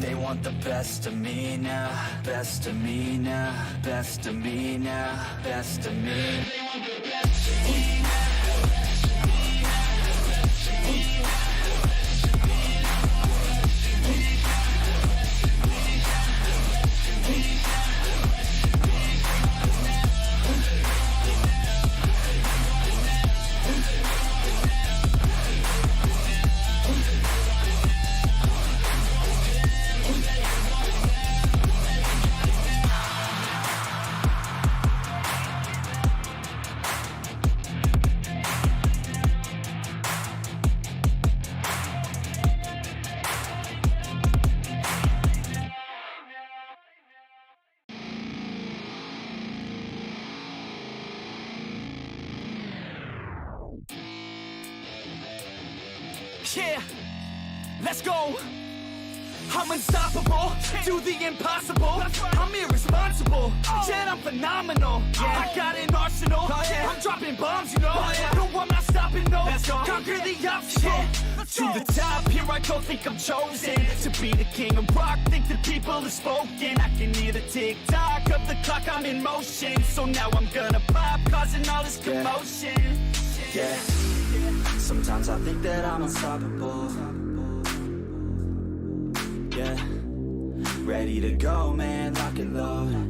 They want the best of me now, best of me now, best of me now, best of me. They want the best of me now. Yeah, let's go. I'm unstoppable, do the impossible. I'm irresponsible, yet I'm phenomenal. I got an arsenal, I'm dropping bombs, you know. No, I'm not stopping, no. Conquer the obstacle. To the top, here I go, think I'm chosen to be the king of rock, think the people have spoken. I can hear the tick-tock of the clock, I'm in motion. So now I'm gonna pop, causing all this commotion. Yeah, sometimes I think that I'm unstoppable. Yeah, ready to go, man, lock and load.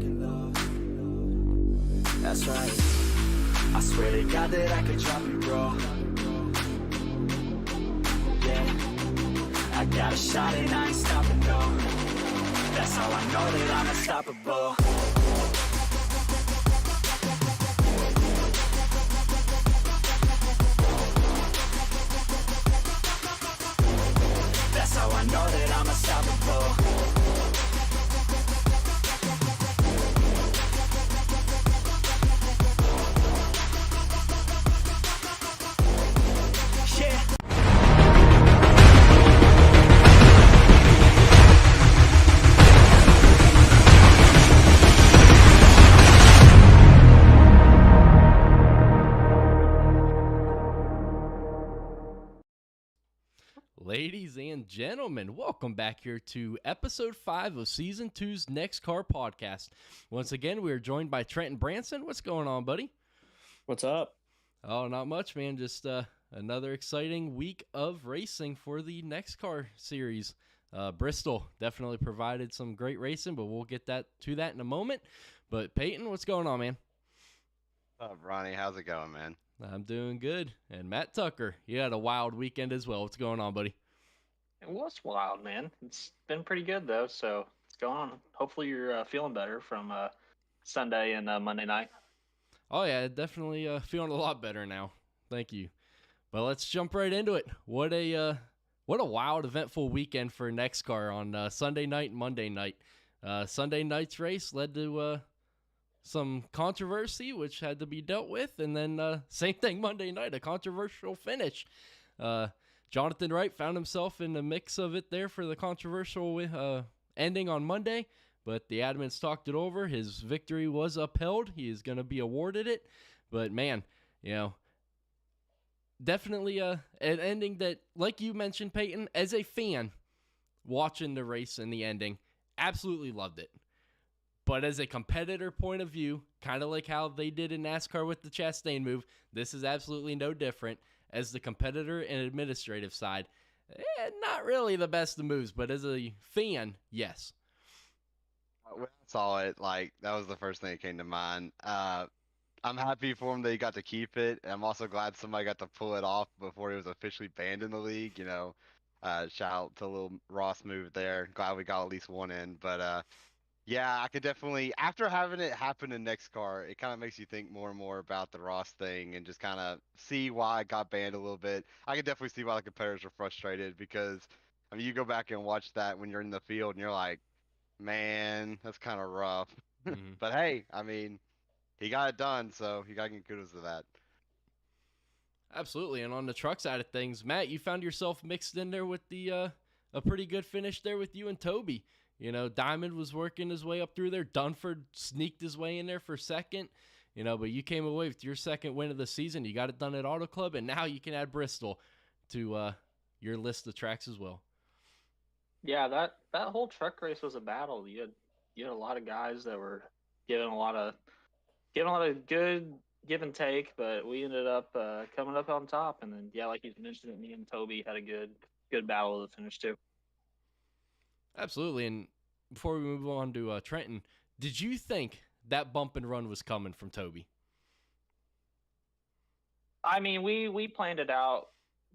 That's right, I swear to God that I could drop you, bro. Yeah, I got a shot and I ain't stopping, no. That's how I know that I'm unstoppable. That's how I know that I'm unstoppable. Yeah. Ladies and gentlemen, welcome back here to episode 5 of season 2's NEXXTCAR Podcast. Once again, we are joined by Trenton Branson. What's going on, buddy? What's up? Oh, not much, man. Just another exciting week of racing for the NEXXTCAR series. Bristol definitely provided some great racing, but we'll get to that in a moment. But Peyton, what's going on, man? What's up, Ronnie? How's it going, man? I'm doing good. And Matt Tucker, you had a wild weekend as well. What's going on, buddy? It was wild, man. It's been pretty good, though, so it's going on. Hopefully you're feeling better from Sunday and Monday night. Oh, yeah, definitely feeling a lot better now. Thank you. But let's jump right into it. What a wild, eventful weekend for NEXXTCAR on Sunday night and Monday night. Sunday night's race led to some controversy, which had to be dealt with, and then same thing Monday night, a controversial finish. Jonathan Wright found himself in the mix of it there for the controversial ending on Monday, but the admins talked it over. His victory was upheld. He is going to be awarded it, but man, definitely an ending that, like you mentioned, Peyton, as a fan watching the race and the ending, absolutely loved it. But as a competitor point of view, kind of like how they did in NASCAR with the Chastain move, this is absolutely no different. As the competitor and administrative side, not really the best of moves, but as a fan, yes. When I saw it, that was the first thing that came to mind. I'm happy for him that he got to keep it. And I'm also glad somebody got to pull it off before he was officially banned in the league. Shout out to little Ross move there. Glad we got at least one in. But yeah, I could definitely, after having it happen in NEXXTCAR, it kind of makes you think more and more about the Ross thing and just kind of see why it got banned a little bit. I could definitely see why the competitors are frustrated because, you go back and watch that when you're in the field and you're like, man, that's kind of rough. Mm-hmm. But hey, he got it done, so you got to give kudos to that. Absolutely. And on the truck side of things, Matt, you found yourself mixed in there with the a pretty good finish there with you and Toby. Diamond was working his way up through there. Dunford sneaked his way in there for second, but you came away with your second win of the season. You got it done at Auto Club, and now you can add Bristol to your list of tracks as well. Yeah, that whole truck race was a battle. You had a lot of guys that were giving a lot of good give and take, but we ended up coming up on top. And then yeah, like you mentioned, me and Toby had a good battle to finish too. Absolutely. And before we move on to Trenton, did you think that bump and run was coming from Toby? I mean, we planned it out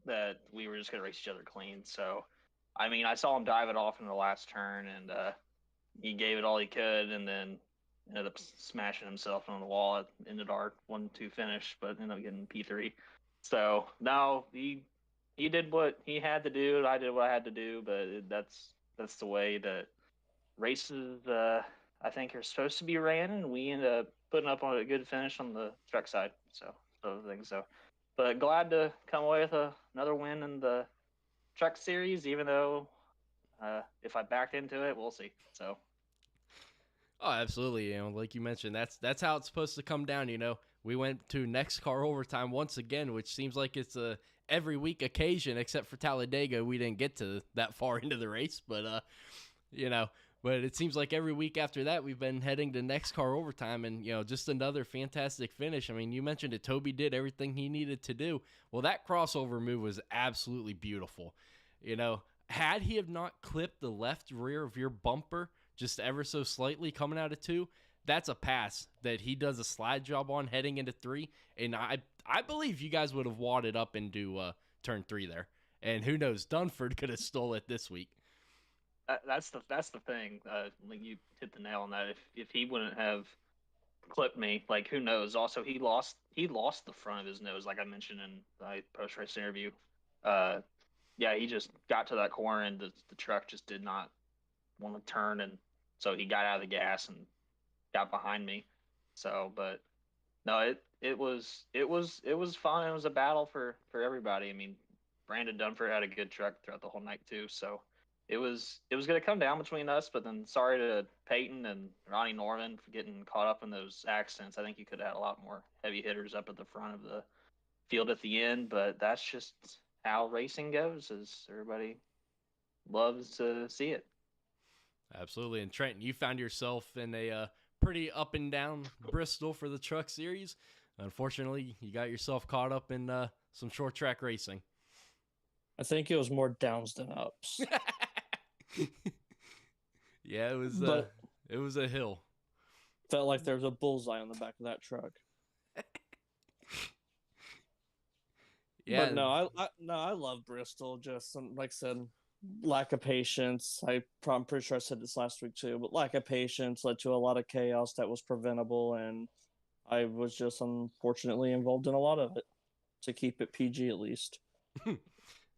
that we were just gonna race each other clean. So, I mean, I saw him dive it off in the last turn, and he gave it all he could, and then ended up smashing himself on the wall. It ended our 1-2 finish, but ended up getting P3. So no, he did what he had to do, and I did what I had to do. But that's the way that races I think are supposed to be ran, and we ended up putting up on a good finish on the truck side. So I think so. But glad to come away with another win in the truck series, even though if I backed into it, we'll see. So. Oh, absolutely. You know, like you mentioned, that's how it's supposed to come down. You know, we went to NEXXTCAR overtime once again, which seems like it's a every week occasion, except for Talladega. We didn't get to that far into the race, but you know, but it seems like every week after that we've been heading to NEXXTCAR overtime, and you know, just another fantastic finish. I mean, you mentioned it. Toby did everything he needed to do. Well, that crossover move was absolutely beautiful. You know, had he have not clipped the left rear of your bumper just ever so slightly coming out of 2, that's a pass that he does a slide job on heading into 3. And I believe you guys would have wadded up into turn 3 there. And who knows, Dunford could have stole it this week. That's the thing. Like you hit the nail on that. If he wouldn't have clipped me, like who knows? Also, he lost the front of his nose, like I mentioned in my post race interview. Yeah, he just got to that corner and the truck just did not want to turn, and so he got out of the gas and got behind me. So, but no, it was fun. It was a battle for everybody. I mean, Brandon Dunford had a good truck throughout the whole night too. So it was going to come down between us. But then sorry to Peyton and Ronnie Norman for getting caught up in those accidents. I think you could have had a lot more heavy hitters up at the front of the field at the end. But that's just how racing goes. Is everybody loves to see it. Absolutely. And Trenton, you found yourself in a pretty up and down Bristol for the truck series. Unfortunately, you got yourself caught up in some short track racing. I think it was more downs than ups. Yeah, it was a hill. Felt like there was a bullseye on the back of that truck. Yeah. But no, I love Bristol. Just like I said, lack of patience. I'm pretty sure I said this last week too, but lack of patience led to a lot of chaos that was preventable, and I was just unfortunately involved in a lot of it, to keep it PG at least.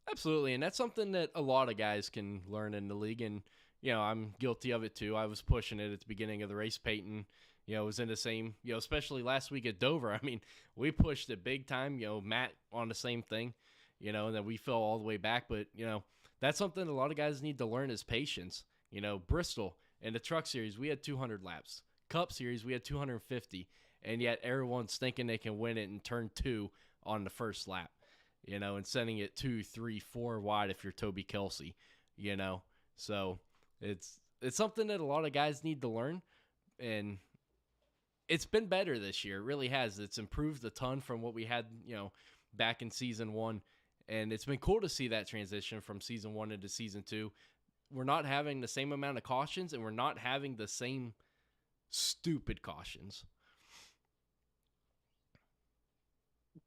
Absolutely, and that's something that a lot of guys can learn in the league, and you know, I'm guilty of it too. I was pushing it at the beginning of the race. Peyton, you know, was in the same, you know, especially last week at Dover. I mean, we pushed it big time. You know, Matt on the same thing, you know, and then we fell all the way back. But, you know, that's something a lot of guys need to learn is patience. You know, Bristol in the truck series, we had 200 laps. Cup series, we had 250. And yet everyone's thinking they can win it in turn 2 on the first lap, you know, and sending it 2, 3, 4 wide if you're Toby Kelsey, you know. So it's something that a lot of guys need to learn. And it's been better this year. It really has. It's improved a ton from what we had, you know, back in season 1. And it's been cool to see that transition from season 1 into season 2. We're not having the same amount of cautions, and we're not having the same stupid cautions.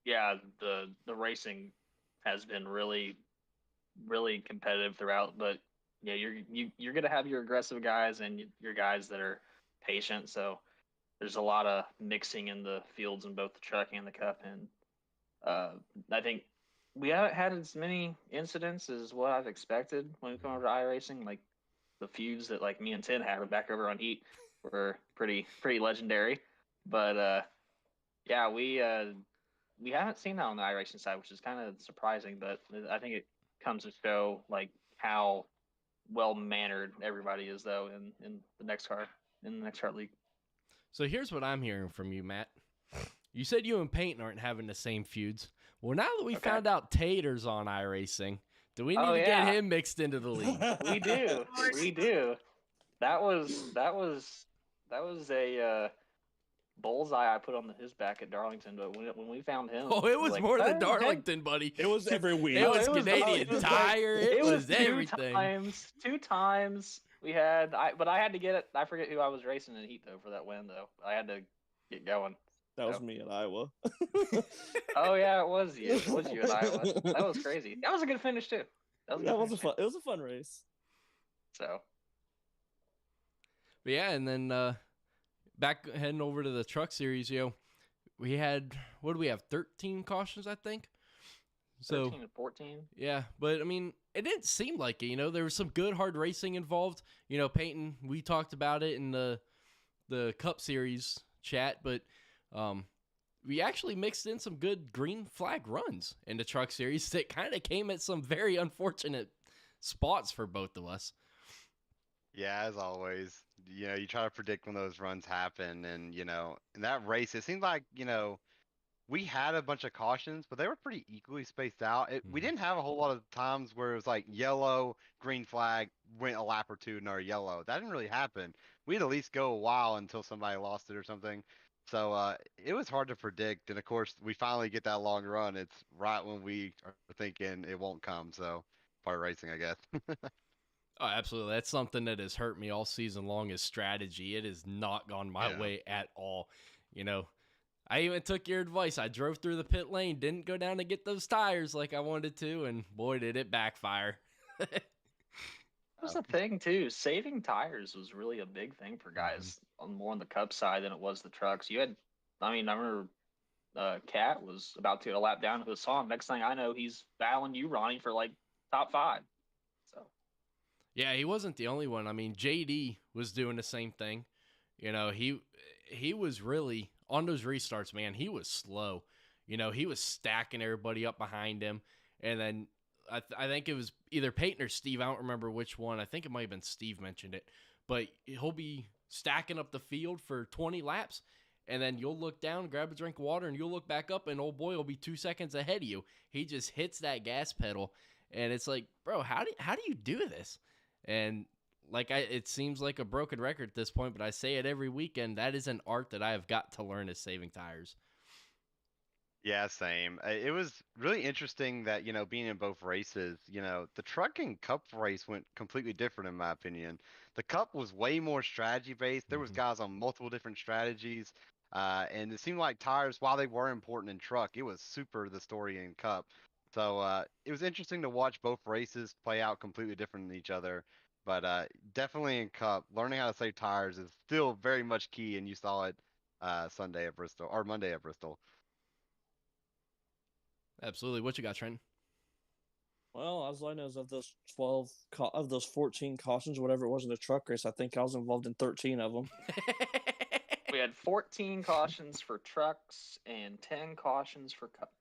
Yeah, the racing has been really competitive throughout, but yeah, you're gonna have your aggressive guys and your guys that are patient. So there's a lot of mixing in the fields in both the truck and the cup, and I think we haven't had as many incidents as what I've expected when we come over to iRacing. Like the feuds that like me and Tin had back over on Heat were pretty legendary. But yeah, we haven't seen that on the iRacing side, which is kind of surprising. But I think it comes to show like how well mannered everybody is though in the NEXXTCAR league. So here's what I'm hearing from you, Matt. You said you and Peyton aren't having the same feuds. Well, now that we found out Tater's on iRacing, Do we need to get him mixed into the league? We do. We do. That was a bullseye I put on his back at Darlington, but when we found him, Oh, it was like, more than Darlington, buddy. It was every week. It was Canadian Tire. It was everything. Two times we had. But I had to get it. I forget who I was racing in heat though for that win though. I had to get going. That was me in Iowa. Oh yeah, it was you. It was you in Iowa. That was crazy. That was a good finish too. It was a fun race. So. But yeah, and then back heading over to the truck series, we had, what do we have, 13 cautions, I think? So 13 and 14. Yeah, but I mean, it didn't seem like it, there was some good hard racing involved. Peyton, we talked about it in the Cup Series chat, but we actually mixed in some good green flag runs in the truck series that kind of came at some very unfortunate spots for both of us. Yeah, as always, you try to predict when those runs happen, and in that race, it seemed like we had a bunch of cautions, but they were pretty equally spaced out. We didn't have a whole lot of times where it was like yellow, green flag, went a lap or two, another yellow. That didn't really happen. We'd at least go a while until somebody lost it or something. So it was hard to predict, and of course, we finally get that long run. It's right when we are thinking it won't come. So part of racing, I guess. Oh, absolutely. That's something that has hurt me all season long is strategy. It has not gone my way at all. I even took your advice. I drove through the pit lane, didn't go down to get those tires like I wanted to, and boy, did it backfire. That was the thing, too. Saving tires was really a big thing for guys more on the Cup side than it was the trucks. I remember Cat was about to get a lap down to his song. Next thing I know, he's battling you, Ronnie, for like top 5. So. Yeah, he wasn't the only one. I mean, JD was doing the same thing. He was really, on those restarts, man, he was slow. He was stacking everybody up behind him. And then I think it was either Peyton or Steve. I don't remember which one. I think it might have been Steve mentioned it. But he'll be stacking up the field for 20 laps. And then you'll look down, grab a drink of water, and you'll look back up, and old boy will be 2 seconds ahead of you. He just hits that gas pedal. And it's like, bro, how do you do this? And it seems like a broken record at this point, but I say it every weekend. That is an art that I have got to learn, is saving tires. Yeah, same. It was really interesting that, being in both races, the truck and Cup race went completely different in my opinion. The Cup was way more strategy based. There was guys on multiple different strategies. And it seemed like tires, while they were important in truck, it was super the story in Cup. So it was interesting to watch both races play out completely different than each other. But definitely in Cup, learning how to save tires is still very much key, and you saw it Sunday at Bristol, or Monday at Bristol. Absolutely. What you got, Trent? Well, as I know, of those 14 cautions, whatever it was in the truck race, I think I was involved in 13 of them. We had 14 cautions for trucks and 10 cautions for Cup.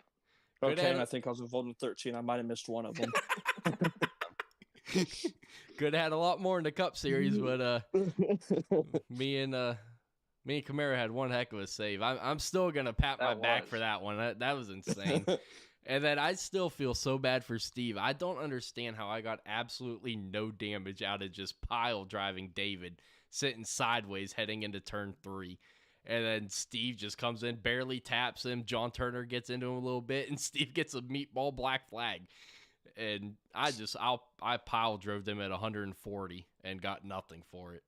Okay, and I think I was involved in 13. I might have missed one of them. Could have had a lot more in the Cup series, but me and Camaro had one heck of a save. I'm still gonna pat my back for that one. That was insane. And then I still feel so bad for Steve. I don't understand how I got absolutely no damage out of just pile driving David sitting sideways heading into turn 3. And then Steve just comes in, barely taps him. John Turner gets into him a little bit, and Steve gets a meatball black flag. And I pile drove them at 140 and got nothing for it.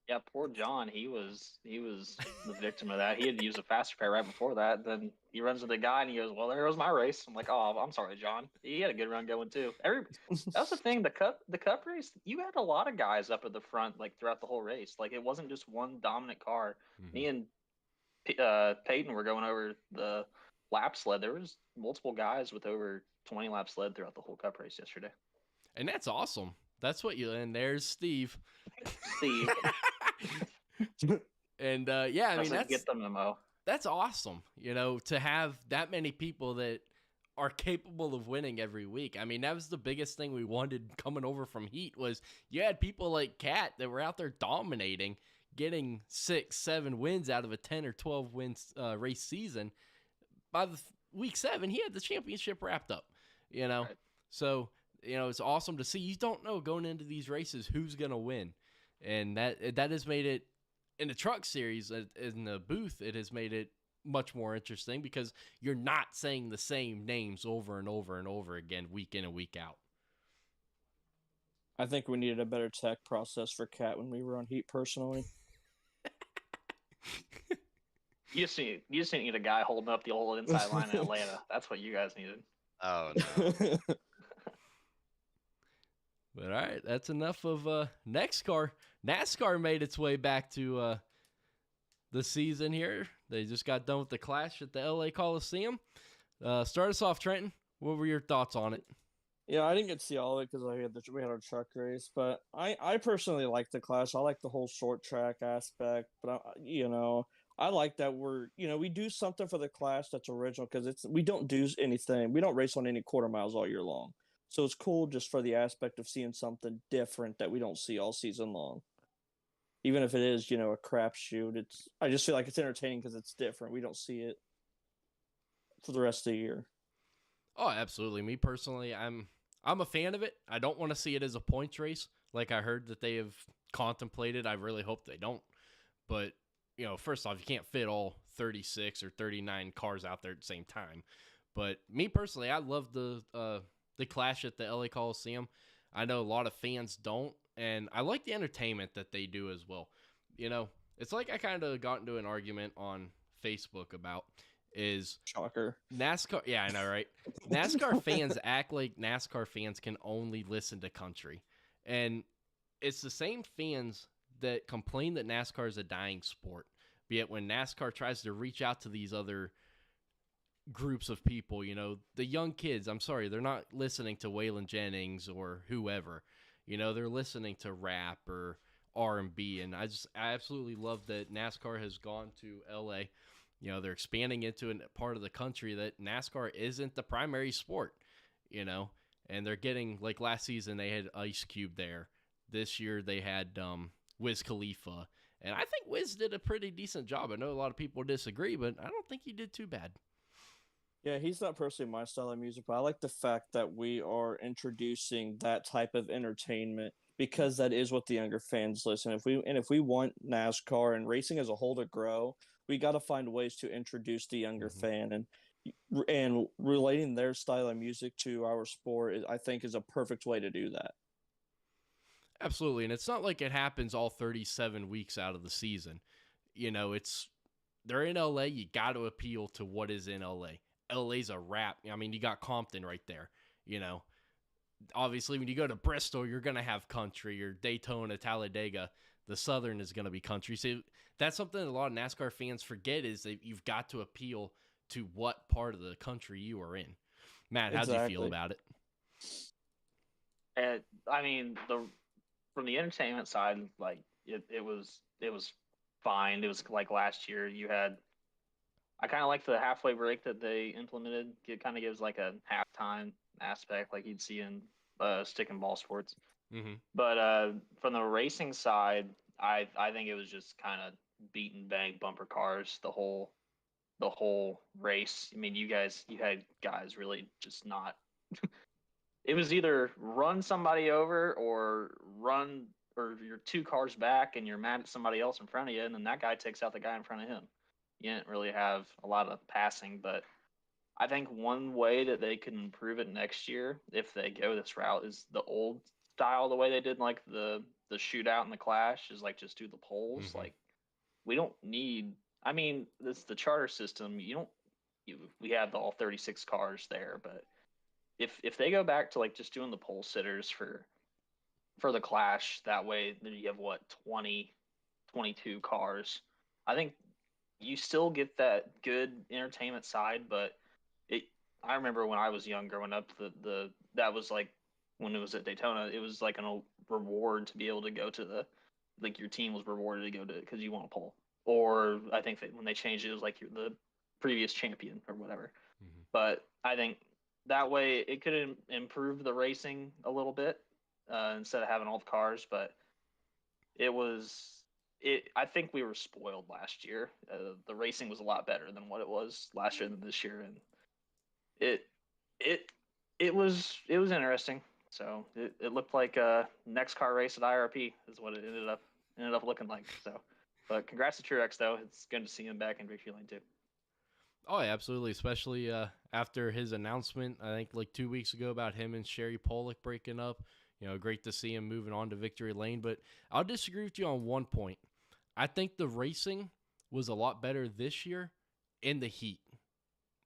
Yeah, poor John. He was the victim of that. He had to use a faster pair right before that. Then he runs to the guy and he goes, "Well, there goes my race." I'm like, "Oh, I'm sorry, John." He had a good run going too. That was the thing. The cup race, you had a lot of guys up at the front throughout the whole race. It wasn't just one dominant car. Mm-hmm. Me and Peyton were going over the lap sled. There was multiple guys with over 20 lap sled throughout the whole cup race yesterday. And that's awesome. That's what and there's Steve. Steve. And yeah, I mean, get the memo. That's awesome. To have that many people that are capable of winning every week. I mean, that was the biggest thing we wanted coming over from Heat was you had people like Cat that were out there dominating, getting 6-7 wins out of a 10 or 12 wins race season. By the week 7, he had the championship wrapped up. you know. Right. So, it's awesome to see. You don't know going into these races who's going to win. And that has made it, in the truck series, in the booth, it has made it much more interesting because you're not saying the same names over and over and over again, week in and week out. I think we needed a better tech process for Cat when we were on Heat, personally. You just need a guy holding up the old inside line in Atlanta. That's what you guys needed. Oh no. But all right, that's enough of NEXXTCAR. NASCAR made its way back to the season here. They just got done with the clash at the LA Coliseum. Start us off, Trenton. What were your thoughts on it? Yeah, I didn't get to see all of it because we had our truck race, but I personally like the clash. I like the whole short track aspect, but I like that we do something for the clash that's original because we don't do anything. We don't race on any quarter miles all year long. So it's cool just for the aspect of seeing something different that we don't see all season long. Even if it is, a crapshoot, I just feel like it's entertaining because it's different. We don't see it for the rest of the year. Oh, absolutely. Me personally, I'm a fan of it. I don't want to see it as a points race like I heard that they have contemplated. I really hope they don't. But, first off, you can't fit all 36 or 39 cars out there at the same time. But me personally, I love the clash at the LA Coliseum. I know a lot of fans don't, and I like the entertainment that they do as well. It's like I kind of got into an argument on Facebook about is Shocker. NASCAR. Yeah, I know, right? NASCAR fans act like NASCAR fans can only listen to country. And it's the same fans that complain that NASCAR is a dying sport. Yet when NASCAR tries to reach out to these other groups of people, the young kids, I'm sorry, they're not listening to Waylon Jennings or whoever. They're listening to rap or R&B, and I absolutely love that NASCAR has gone to LA. They're expanding into a part of the country that NASCAR isn't the primary sport, and they're getting, like last season they had Ice Cube there. This year they had Wiz Khalifa, and I think Wiz did a pretty decent job. I know a lot of people disagree, but I don't think he did too bad. Yeah, he's not personally my style of music, but I like the fact that we are introducing that type of entertainment because that is what the younger fans listen. If we want NASCAR and racing as a whole to grow, we got to find ways to introduce the younger fan and relating their style of music to our sport. I think is a perfect way to do that. Absolutely, and it's not like it happens all 37 weeks out of the season. They're in LA. You got to appeal to what is in LA. LA's a wrap. I mean, you got Compton right there. Obviously, when you go to Bristol, you're going to have country, or Daytona, Talladega. The Southern is going to be country. So that's something a lot of NASCAR fans forget is that you've got to appeal to what part of the country you are in. Matt, how do you feel about it? And I mean, from the entertainment side, like it was fine. It was like last year you had. I kind of like the halfway break that they implemented. It kind of gives like a halftime aspect, like you'd see in stick and ball sports. Mm-hmm. But from the racing side, I think it was just kind of beat and bang bumper cars the whole race. I mean, you had guys really just not. It was either run somebody over or you're two cars back and you're mad at somebody else in front of you, and then that guy takes out the guy in front of him. You didn't really have a lot of passing, but I think one way that they can improve it next year, if they go this route, is the old style, the way they did like the shootout and the clash, is like just do the polls. Mm-hmm. Like we don't need. I mean, this the charter system. We have all 36 cars there, but if they go back to like just doing the pole sitters for the clash, that way then you have 20, 22 cars. I think you still get that good entertainment side, but I remember when I was young growing up, that was like when it was at Daytona, it was like a reward to be able to go to your team was rewarded to go to because you won a pole. Or I think that when they changed it, it was like you're the previous champion or whatever. Mm-hmm. But I think that way it could improve the racing a little bit instead of having all the cars. But I think we were spoiled last year. The racing was a lot better than what it was last year than this year, and It was interesting. So it looked like a NEXXTCAR race at IRP is what it ended up looking like. So, but congrats to Truex though. It's good to see him back in victory lane too. Oh, yeah, absolutely. Especially after his announcement, I think like 2 weeks ago about him and Sherry Pollock breaking up. Great to see him moving on to victory lane. But I'll disagree with you on one point. I think the racing was a lot better this year in the heat,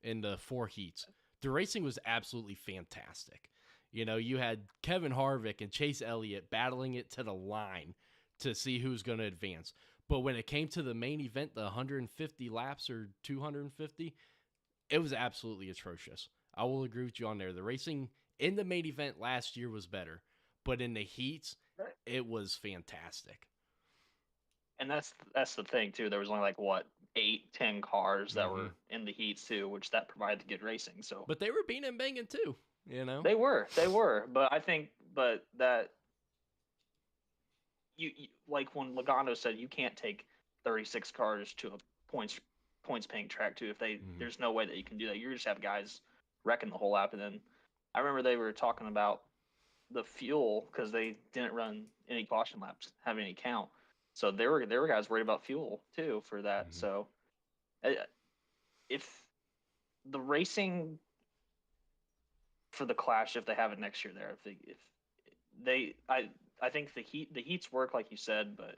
in the 4 heats. The racing was absolutely fantastic. You had Kevin Harvick and Chase Elliott battling it to the line to see who's going to advance. But when it came to the main event, the 150 laps or 250, it was absolutely atrocious. I will agree with you on there. The racing in the main event last year was better, but in the heats, it was fantastic. And that's the thing too. There was only like 8-10 cars that were in the heats too, which that provided good racing. So, but they were beating and banging too. They were. But I think, that you like when Logano said you can't take 36 cars to a points paying track too. If there's no way that you can do that. You just have guys wrecking the whole lap. And then I remember they were talking about the fuel because they didn't run any caution laps, have any count. So there were guys worried about fuel too for that. So if the racing for the Clash, if they have it next year there, I think the heats work like you said, but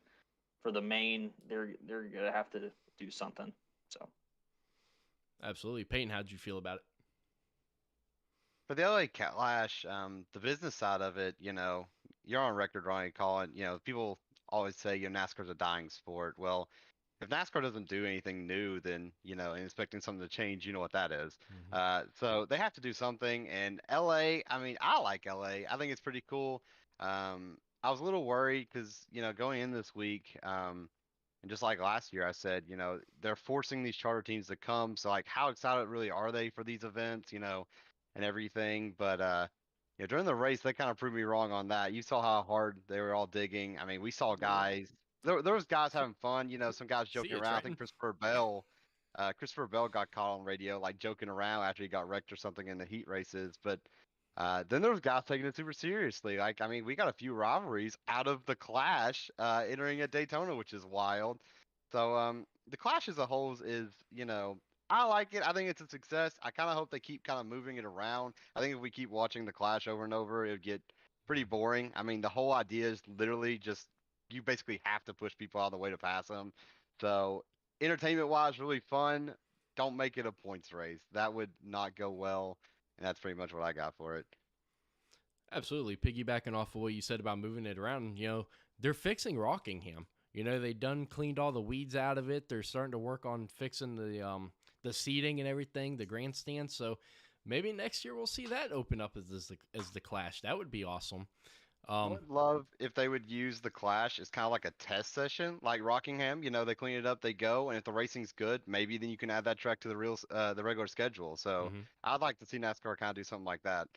for the main, they're gonna have to do something. So absolutely. Peyton, how'd you feel about it? For the LA Clash, the business side of it, you're on record, Ronnie, calling, people always say, NASCAR's a dying sport. Well, if NASCAR doesn't do anything new, then, and expecting something to change, you know what that is. So they have to do something. And LA, I mean, I like LA. I think it's pretty cool. I was a little worried because, going in this week, and just like last year, I said, they're forcing these charter teams to come. So, like, how excited really are they for these events, and everything? But, during the race, they kind of proved me wrong on that. You saw how hard they were all digging. I mean, we saw guys. There was guys having fun, some guys joking around. I think Christopher Bell got caught on radio, like joking around after he got wrecked or something in the heat races. But then there was guys taking it super seriously. Like, I mean, we got a few rivalries out of the Clash entering at Daytona, which is wild. So the Clash as a whole is, I like it. I think it's a success. I kind of hope they keep kind of moving it around. I think if we keep watching the Clash over and over, it would get pretty boring. I mean, the whole idea is literally just you basically have to push people out of the way to pass them. So entertainment-wise, really fun. Don't make it a points race. That would not go well, and that's pretty much what I got for it. Absolutely. Piggybacking off of what you said about moving it around, they're fixing Rockingham. They done cleaned all the weeds out of it. They're starting to work on fixing the seating and everything, the grandstand. So maybe next year we'll see that open up as the Clash. That would be awesome. I would love if they would use the Clash as kind of like a test session, like Rockingham. They clean it up, they go, and if the racing's good, maybe then you can add that track to the regular schedule. So I'd like to see NASCAR kind of do something like that.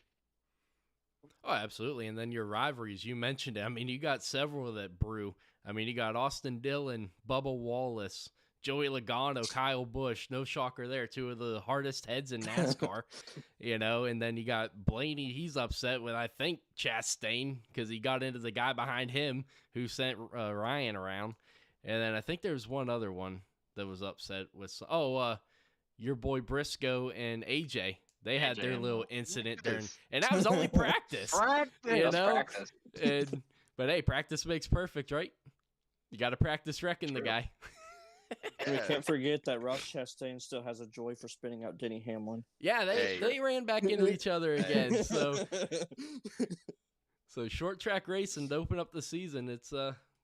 Oh, absolutely. And then your rivalries, you mentioned it. I mean, you got several that brew. I mean, you got Austin Dillon, Bubba Wallace, Joey Logano, Kyle Busch. No shocker there. 2 of the hardest heads in NASCAR, And then you got Blaney. He's upset with, I think, Chastain because he got into the guy behind him who sent Ryan around. And then I think there's one other one that was upset with, your boy Briscoe and AJ. They had their little incident during, and that was only practice. Practice. But hey, practice makes perfect, right? You got to practice wrecking the guy. We can't forget that Ross Chastain still has a joy for spinning out Denny Hamlin. Yeah, they ran back into each other again. So short track racing to open up the season, it's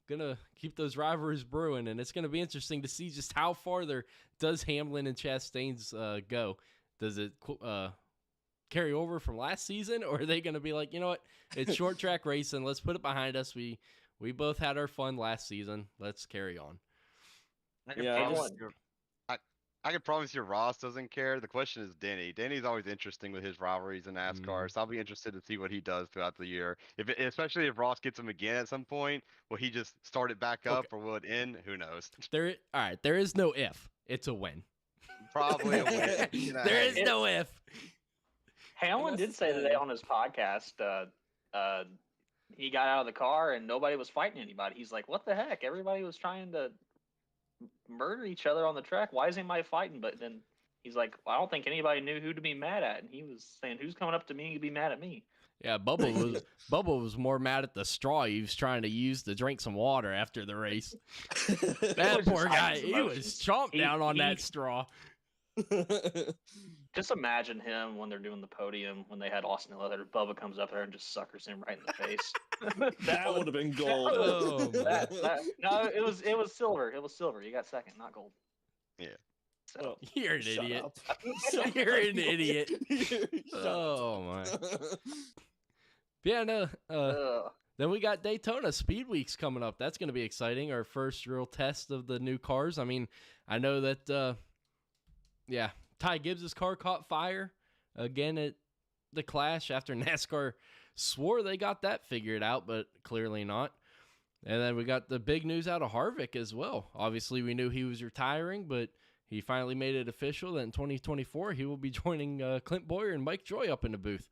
gonna keep those rivalries brewing, and it's gonna be interesting to see just how farther does Hamlin and Chastain's go. Does it carry over from last season, or are they going to be like, you know what, it's short track racing, let's put it behind us. We both had our fun last season. Let's carry on. I can promise you Ross doesn't care. The question is Denny. Denny's always interesting with his rivalries in NASCAR, so I'll be interested to see what he does throughout the year. Especially if Ross gets him again at some point, will he just start it back up or will it end? Who knows? All right, there is no if. It's a win. Probably a win. There is no if. Hamlin did say today on his podcast, he got out of the car and nobody was fighting anybody. He's like, "What the heck? Everybody was trying to murder each other on the track. Why is anybody fighting?" But then he's like, "I don't think anybody knew who to be mad at." And he was saying, "Who's coming up to me to be mad at me?" Yeah, Bubba was more mad at the straw he was trying to use to drink some water after the race. That poor guy, he was chomped down on that straw. Just imagine him when they're doing the podium when they had Austin Leather. Bubba comes up there and just suckers him right in the face. That would have been gold. Oh, no, it was silver. It was silver. You got second, not gold. Yeah. So, You're an idiot. Shut You're up. an idiot. Oh my. Yeah, no. Then we got Daytona Speed Weeks coming up. That's going to be exciting. Our first real test of the new cars. I mean, I know that, Ty Gibbs' car caught fire again at the Clash after NASCAR swore they got that figured out, but clearly not. And then we got the big news out of Harvick as well. Obviously, we knew he was retiring, but he finally made it official that in 2024 he will be joining Clint Boyer and Mike Joy up in the booth.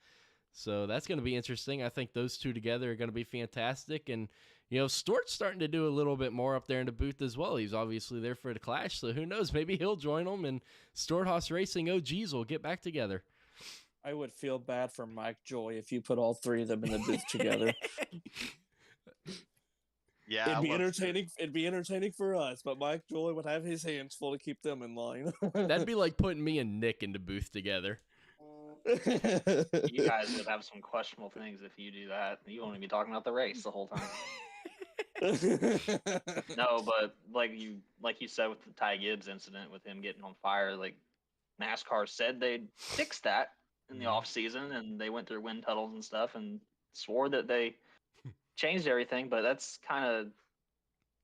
So that's going to be interesting. I think those two together are going to be fantastic. And, Stewart's starting to do a little bit more up there in the booth as well. He's obviously there for the Clash, so who knows? Maybe he'll join them, and Stewart-Haas Racing OGs will get back together. I would feel bad for Mike Joy if you put all three of them in the booth together. Yeah, It'd be entertaining. It'd be entertaining for us, but Mike Joy would have his hands full to keep them in line. That'd be like putting me and Nick in the booth together. you guys would have some questionable things if you do that. You won't even be talking about the race the whole time. No, but like you said with the Ty Gibbs incident with him getting on fire, like NASCAR said they'd fix that in the off season, and they went through wind tunnels and stuff and swore that they changed everything. But that's kind of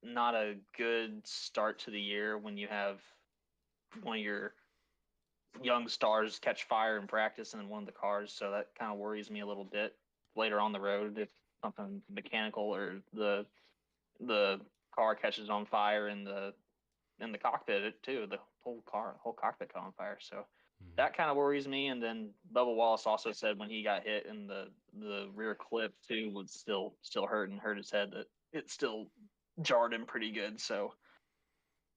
not a good start to the year when you have one of your young stars catch fire in practice and in one of the cars. So that kind of worries me a little bit later on the road if something mechanical or the car catches on fire in the cockpit too. The whole cockpit caught on fire. So that kind of worries me. And then Bubba Wallace also said when he got hit in the rear clip too was still hurt and hurt his head, that it still jarred him pretty good. So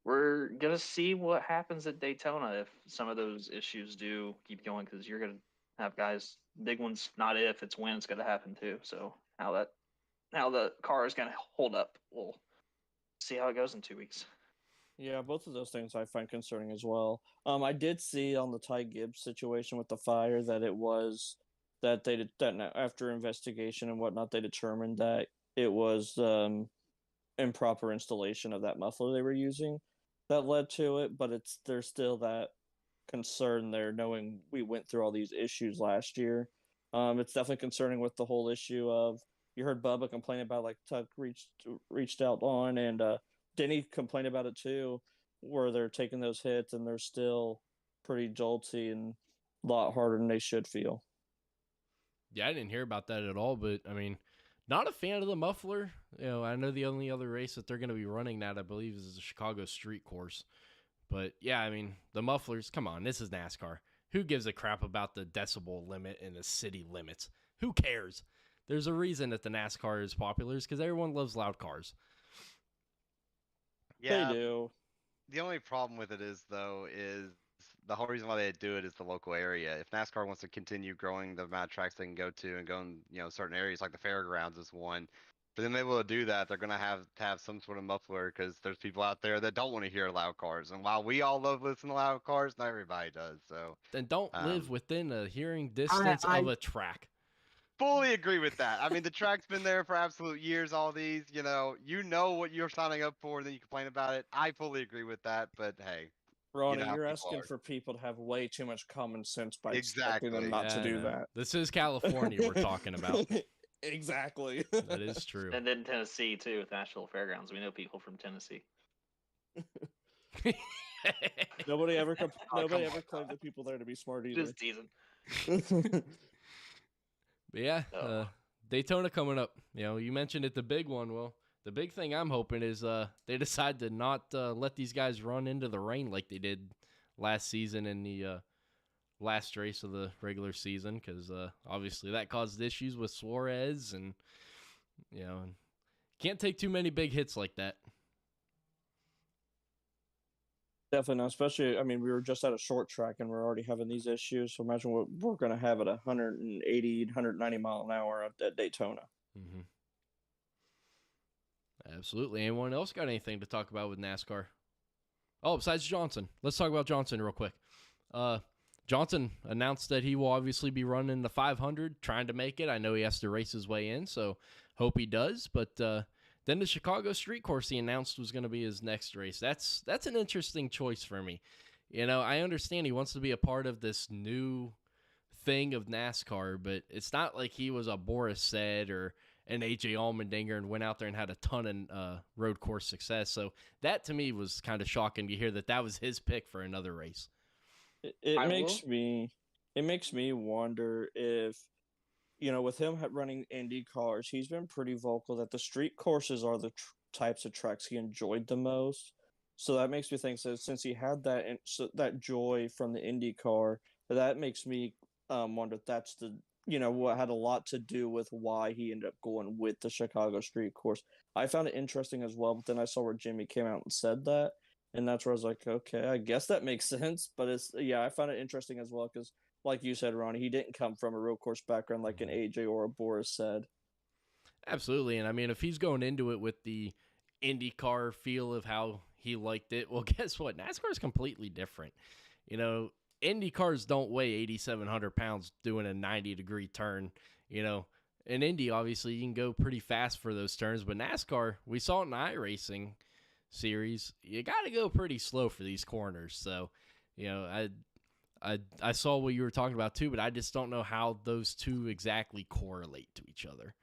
we're going to see what happens at Daytona if some of those issues do keep going, because you're going to have guys, big ones, not if, it's when it's going to happen too. So how the car is going to hold up, we'll see how it goes in 2 weeks. Yeah, both of those things I find concerning as well. I did see on the Ty Gibbs situation with the fire that it was that they did that after investigation and whatnot, they determined that it was improper installation of that muffler they were using that led to it. But there's still that concern there, knowing we went through all these issues last year. It's definitely concerning with the whole issue of, you heard Bubba complain about, like, Tuck reached out on, and Denny complained about it too, where they're taking those hits and they're still pretty jolty and a lot harder than they should feel. Yeah, I didn't hear about that at all, but I mean, not a fan of the muffler. I know the only other race that they're going to be running that, I believe, is the Chicago Street Course. But yeah, I mean, the mufflers, come on, this is NASCAR. Who gives a crap about the decibel limit and the city limits? Who cares? There's a reason that the NASCAR is popular, is because everyone loves loud cars. Yeah, They do. the only problem with it is the whole reason why they do it is the local area. If NASCAR wants to continue growing the amount of tracks they can go to and go in, certain areas like the fairgrounds is one, for them to be able to do that, they're going to have some sort of muffler, because there's people out there that don't want to hear loud cars. And while we all love listening to loud cars, not everybody does. So Then don't live within a hearing distance of a track. Fully agree with that. I mean, the track's been there for absolute years, all these, you know what you're signing up for, and then you complain about it. I fully agree with that, but hey. Ronnie, how you're people asking are. for people to have way too much common sense by expecting them Exactly. not to Yeah, I do know. that. This is California we're talking about. Exactly. That is true. And then Tennessee too, with Nashville Fairgrounds. We know people from Tennessee. Nobody ever come claimed on. the people there to be smart either. Just teasing. But yeah, Oh. Daytona coming up. You mentioned it, the big one. Well, the big thing I'm hoping is they decide to not let these guys run into the rain like they did last season in the last race of the regular season because obviously that caused issues with Suarez and can't take too many big hits like that. Definitely not, especially, I mean, we were just at a short track and we're already having these issues. So imagine what we're going to have at 180, 190 mile an hour at Daytona. Mm-hmm. Absolutely. Anyone else got anything to talk about with NASCAR? Oh, besides Johnson. Let's talk about Johnson real quick. Johnson announced that he will obviously be running the 500, trying to make it. I know he has to race his way in, so hope he does. But then the Chicago Street Course he announced was going to be his next race. That's an interesting choice for me. I understand he wants to be a part of this new thing of NASCAR, but it's not like he was a Boris Said or an AJ Allmendinger and went out there and had a ton of road course success. So that to me was kind of shocking to hear that was his pick for another race. It makes me wonder if, with him running Indy cars, he's been pretty vocal that the street courses are the types of tracks he enjoyed the most. So that makes me think, so since he had that joy from the Indy car, that makes me wonder if that's what had a lot to do with why he ended up going with the Chicago Street Course. I found it interesting as well, but then I saw where Jimmy came out and said that, and that's where I was like, okay, I guess that makes sense. But I found it interesting as well because, like you said, Ronnie, he didn't come from a road course background like an AJ or a Boris said. Absolutely, and I mean, if he's going into it with the IndyCar feel of how he liked it, well, guess what? NASCAR is completely different. Indy cars don't weigh 8,700 pounds doing a 90-degree turn. In Indy, obviously, you can go pretty fast for those turns, but NASCAR, we saw it in the iRacing series, you got to go pretty slow for these corners. So, I saw what you were talking about too, but I just don't know how those two exactly correlate to each other.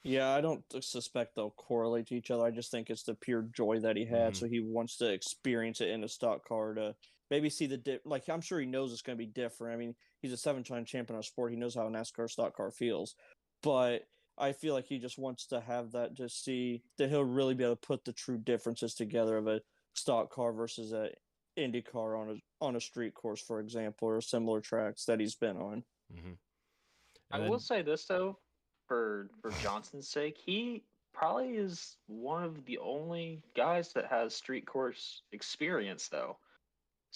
Yeah, I don't suspect they'll correlate to each other. I just think it's the pure joy that he had, so he wants to experience it in a stock car to maybe see I'm sure he knows it's going to be different. I mean, he's a 7-time champion of sport. He knows how a NASCAR stock car feels. But I feel like he just wants to have that to see that he'll really be able to put the true differences together of a stock car versus a Indy car on a street course, for example, or similar tracks that he's been on. Mm-hmm. I will say this, though, for Johnson's sake, he probably is one of the only guys that has street course experience, though.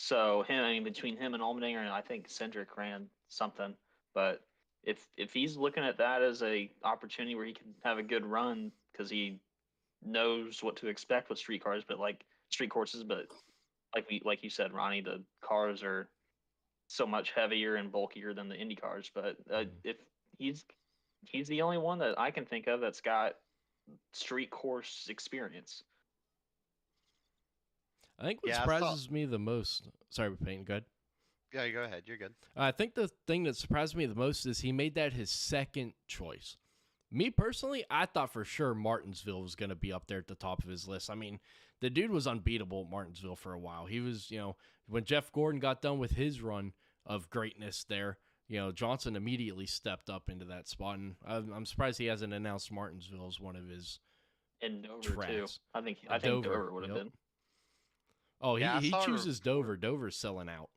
So between him and Allmendinger, and I think Cindric ran something, but if he's looking at that as a opportunity where he can have a good run because he knows what to expect with street cars, but like street courses, but like you said, Ronnie, the cars are so much heavier and bulkier than the Indy cars. But if he's the only one that I can think of that's got street course experience. I think what surprises me the most. Sorry, Payne, go ahead. Yeah, you go ahead. You're good. I think the thing that surprised me the most is he made that his second choice. Me personally, I thought for sure Martinsville was going to be up there at the top of his list. I mean, the dude was unbeatable at Martinsville for a while. He was, when Jeff Gordon got done with his run of greatness there, Johnson immediately stepped up into that spot. And I'm surprised he hasn't announced Martinsville as one of his and Dover tracks. Too. I think Dover would have been. Oh, he chooses Dover. Dover's selling out.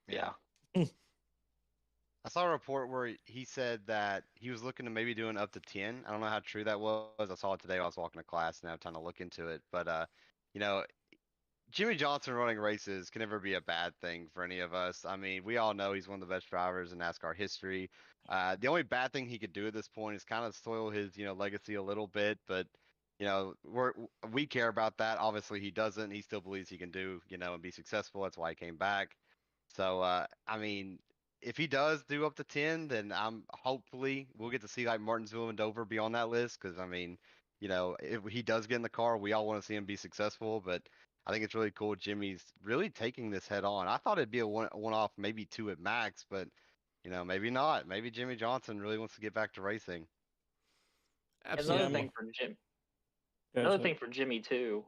Yeah. I saw a report where he said that he was looking to maybe doing up to 10. I don't know how true that was. I saw it today while I was walking to class and I have time to look into it. But, Jimmy Johnson running races can never be a bad thing for any of us. I mean, we all know he's one of the best drivers in NASCAR history. The only bad thing he could do at this point is kind of soil his, legacy a little bit. But, we care about that. Obviously, he doesn't. He still believes he can do, and be successful. That's why he came back. So, if he does do up to 10, then hopefully we'll get to see like Martinsville and Dover be on that list. Because if he does get in the car, we all want to see him be successful. But I think it's really cool. Jimmy's really taking this head on. I thought it'd be a one-off, maybe 2 at max, but maybe not. Maybe Jimmy Johnson really wants to get back to racing. Absolutely. Another thing for Jimmy too.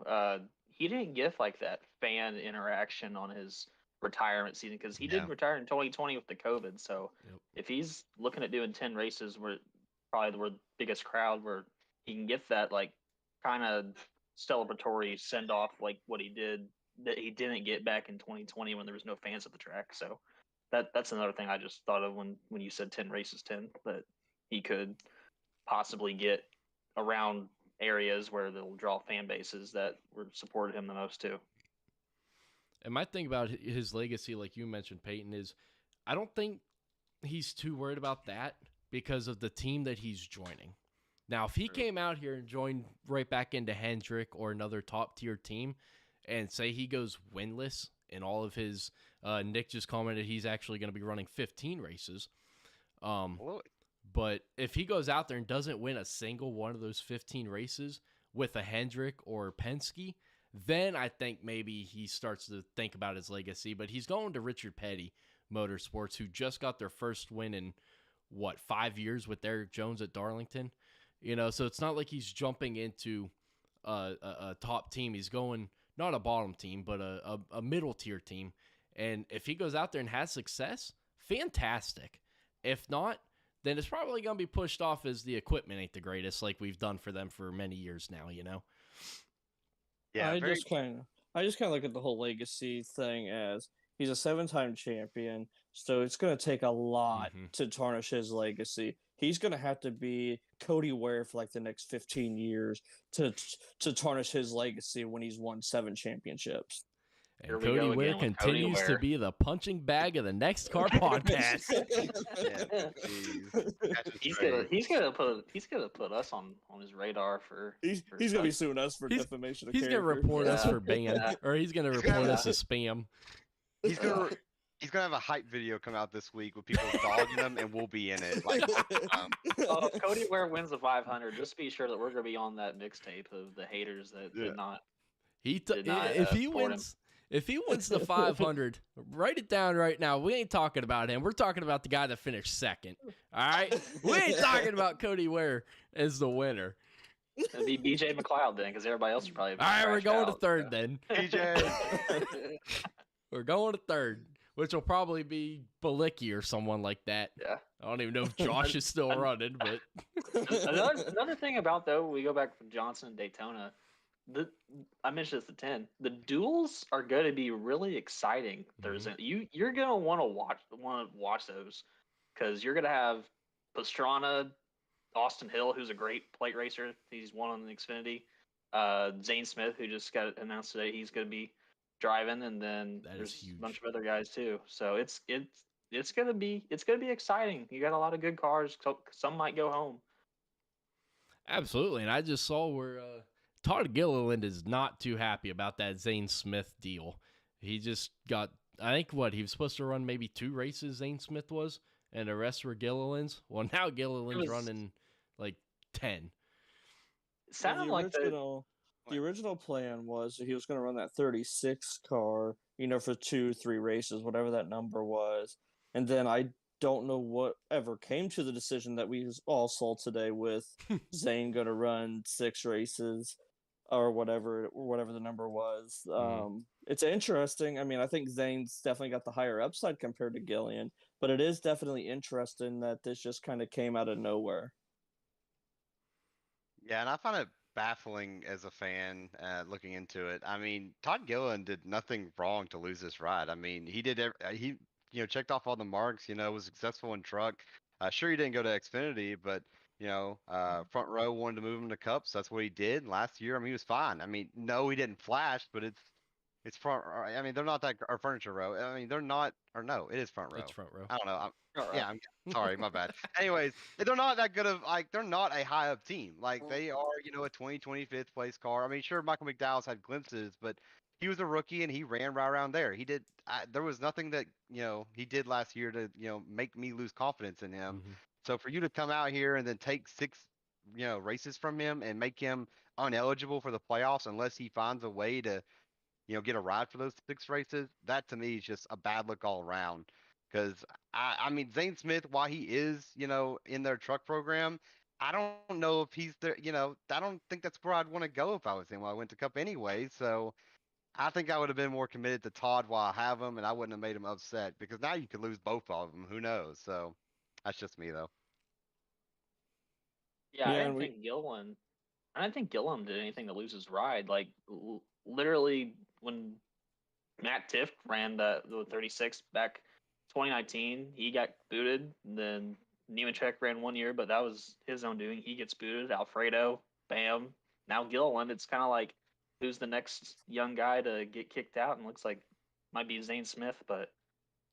He didn't get like that fan interaction on his retirement season because he did retire in 2020 with the COVID. So if he's looking at doing 10 races, where probably the biggest crowd, where he can get that like kind of celebratory send off like what he did that he didn't get back in 2020 when there was no fans at the track. So that's another thing I just thought of when you said 10 races, 10, that he could possibly get around areas where they'll draw fan bases that were supported him the most too. And my thing about his legacy, like you mentioned, Peyton, is I don't think he's too worried about that because of the team that he's joining. Now, if he came out here and joined right back into Hendrick or another top-tier team and say he goes winless in all of his Nick just commented he's actually going to be running 15 races. But if he goes out there and doesn't win a single one of those 15 races with a Hendrick or Penske, then I think maybe he starts to think about his legacy. But he's going to Richard Petty Motorsports, who just got their first win in, 5 years with Eric Jones at Darlington? So it's not like he's jumping into a top team. He's going, not a bottom team, but a middle-tier team. And if he goes out there and has success, fantastic. If not, then it's probably going to be pushed off as the equipment ain't the greatest, like we've done for them for many years now, Yeah, I just kind of look at the whole legacy thing as he's a 7-time champion, so it's going to take a lot to tarnish his legacy. He's going to have to be Cody Ware for like the next 15 years to tarnish his legacy when he's won 7 championships. And Cody Ware continues to be the punching bag of the NEXXTCAR Podcast. He's gonna put us on his radar for. He's gonna be suing us for defamation of character. He's gonna report us for ban, or he's gonna report us as spam. He's gonna have a hype video come out this week with people dogging him, and we'll be in it. Like, if Cody Ware wins the 500, just be sure that we're gonna be on that mixtape of the haters that did not. If he wins the 500, write it down right now. We ain't talking about him. We're talking about the guy that finished second. All right? We ain't talking about Cody Ware as the winner. It'd be BJ McLeod then, because everybody else would probably be. All right, we're going to third then. BJ. We're going to third, which will probably be Balicki or someone like that. Yeah. I don't even know if Josh is still running, but. Another thing about, though, we go back from Johnson and Daytona. I mentioned this at 10. The duels are going to be really exciting Thursday. You're going to want to watch those, because you're going to have Pastrana, Austin Hill, who's a great plate racer. He's won on the Xfinity. Zane Smith, who just got announced today, he's going to be driving, and then there's a bunch of other guys too. So it's going to be exciting. You got a lot of good cars. Some might go home. Absolutely, and I just saw where. Todd Gilliland is not too happy about that Zane Smith deal. He just got, I think, he was supposed to run maybe 2 races, Zane Smith was, and the rest were Gilliland's. Well, now Gilliland's running like 10. It sounded like the original plan was that he was going to run that 36 car, for 2-3 races, whatever that number was. And then I don't know what ever came to the decision that we all saw today with Zane going to run 6 races. Or whatever the number was. It's interesting. I mean, I think Zane's definitely got the higher upside compared to Gillian, but it is definitely interesting that this just kind of came out of nowhere. Yeah, and I find it baffling as a fan looking into it. I mean, Todd Gilliland did nothing wrong to lose this ride. I mean, he checked off all the marks. Was successful in truck. Sure, he didn't go to Xfinity, but. Front row wanted to move him to Cups. That's what he did last year. I mean, he was fine. I mean, no, he didn't flash, but it's front. I mean, they're not that or furniture row. I mean, they're not. Or no, it is front row. It's front row. I don't know. I'm sorry, my bad. Anyways, they're not that good of they're not a high up team. Like they are, a 25th place car. I mean, sure, Michael McDowell's had glimpses, but he was a rookie and he ran right around there. He did. There was nothing that he did last year to make me lose confidence in him. Mm-hmm. So for you to come out here and then take 6, races from him and make him uneligible for the playoffs unless he finds a way to, get a ride for those 6 races, that to me is just a bad look all around. Because I mean, Zane Smith, while he is, in their truck program, I don't know if he's there. I don't think that's where I'd want to go if I was him. Well, I went to Cup anyway, so I think I would have been more committed to Todd while I have him, and I wouldn't have made him upset because now you could lose both of them. Who knows? So. That's just me, though. Yeah, I don't think Gilliam did anything to lose his ride. Like, literally, when Matt Tiff ran the 36 back 2019, he got booted. And then Nemechek ran 1 year, but that was his own doing. He gets booted. Alfredo, bam. Now Gilliland. It's kind of like who's the next young guy to get kicked out, and looks like might be Zane Smith, but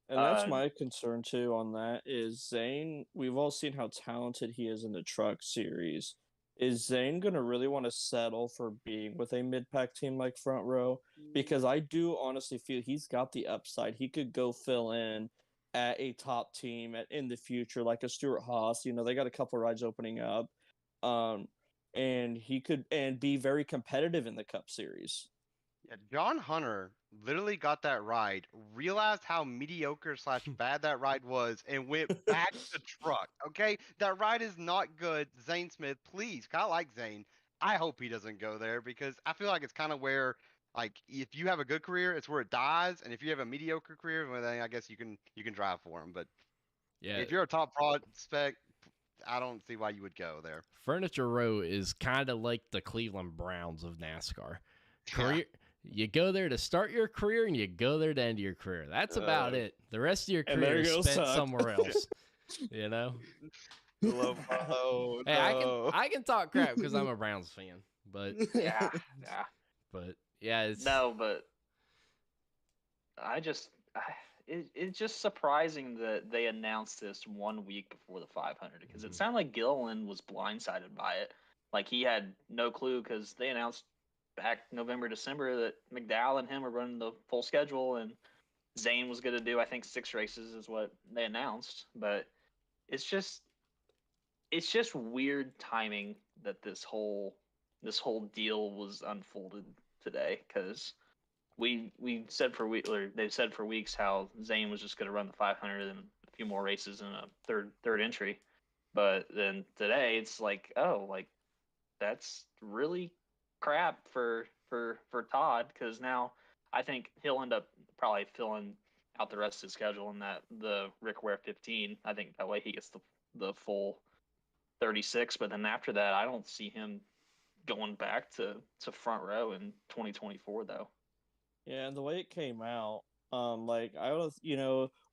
And that's my concern too on that is Zane. We've all seen how talented he is in the truck series. Is Zane going to really want to settle for being with a mid-pack team like Front Row? Because I do honestly feel he's got the upside. He could go fill in at a top team in the future, like a Stuart Haas. You know, they got a couple rides opening up. And he could be very competitive in the Cup Series. Yeah, John Hunter literally got that ride, realized how mediocre / bad that ride was, and went back to truck. Okay, that ride is not good. Zane Smith, please. I like Zane. I hope he doesn't go there because I feel like it's kind of where, like, if you have a good career, it's where it dies, and if you have a mediocre career, well, then I guess you can drive for him. But Yeah, if you're a top prospect, I don't see why you would go there. Furniture Row is kind of like the Cleveland Browns of NASCAR. Career. You go there to start your career, and you go there to end your career. That's about it. The rest of your career is spent somewhere else. You know. Oh, Hey, no. I can talk crap because I'm a Browns fan, but yeah. it's but it's just surprising that they announced this 1 week before the 500 because it sounded like Gilliland was blindsided by it. Like he had no clue because they announced back November, December that McDowell and him are running the full schedule and Zane was going to do, I think, 6 races is what they announced. But it's just weird timing that this whole deal was unfolded today because they've said for weeks how Zane was just going to run the 500 and a few more races in a third entry. But then today it's like, oh, like that's really crap for Todd because now I think he'll end up probably filling out the rest of his schedule in the Rick Ware 15. I think that way he gets the full 36, but then after that I don't see him going back to Front Row in 2024 though. Yeah, and the way it came out, like I was,